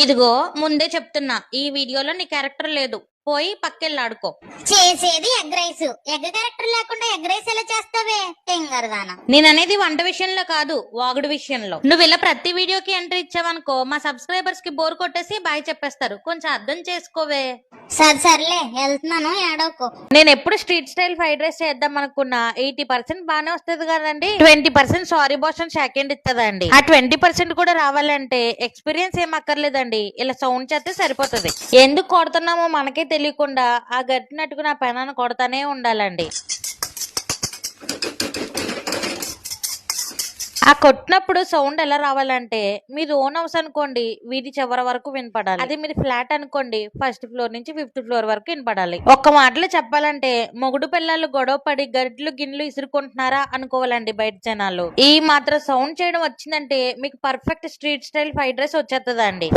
ఇదిగో ముందే చెప్తున్నా, ఈ వీడియోలో నీ క్యారెక్టర్ లేదు, పోయి పక్కెళ్ళి ఆడుకో. చేసేది ఎగ్ రైస్. ఎగ్ క్యారెక్టర్ లేకుండా ఎగ్ రైస్ ఎలా చేస్తావే తెంగరదానా? నేననేది వంట విషయంలో కాదు, వాగుడు విషయంలో. నువ్వు ఇలా ప్రతి వీడియోకి ఎంట్రీ ఇచ్చావనుకో, మా సబ్స్క్రైబర్స్ కి బోర్ కొట్టేసి బాయ్ చెప్పేస్తారు. కొంచెం అర్థం చేసుకోవే. సర్లే వెళ్తున్నాను, ఏడవకు. నేను ఎప్పుడు స్ట్రీట్ స్టైల్ ఫ్రైడ్ రైస్ చేద్దాం అనుకున్నా 80% బానే వస్తుంది కదండి, 20% సారీ బాస్ అని సెకండ్ ఇస్తుందండి. ఆ 20% కూడా రావాలంటే ఎక్స్పీరియన్స్ ఏం అక్కర్లేదండి, ఇలా సౌండ్ చేస్తే సరిపోతుంది. ఎందుకు కొడుతున్నామో మనకే తెలియకుండా ఆ గట్టినట్టుకు నా పెనాన్ని కొడతానే ఉండాలండి. ఆ కొట్టినప్పుడు సౌండ్ ఎలా రావాలంటే, మీది ఓన్ హౌస్ అనుకోండి, వీధి చివరి వరకు వినపడాలి. అదే మీది ఫ్లాట్ అనుకోండి, ఫస్ట్ ఫ్లోర్ నుంచి 5th ఫ్లోర్ వరకు వినపడాలి. ఒక్క మాటలో చెప్పాలంటే, మొగుడు పిల్లలు గొడవ పడి గరిట్లు గిన్నెలు ఇసురుకుంటున్నారా అనుకోవాలండి బయట జనాలు. ఈ మాత్రం సౌండ్ చేయడం వచ్చిందంటే మీకు perfect street style fried rice వచ్చేస్తుందండి.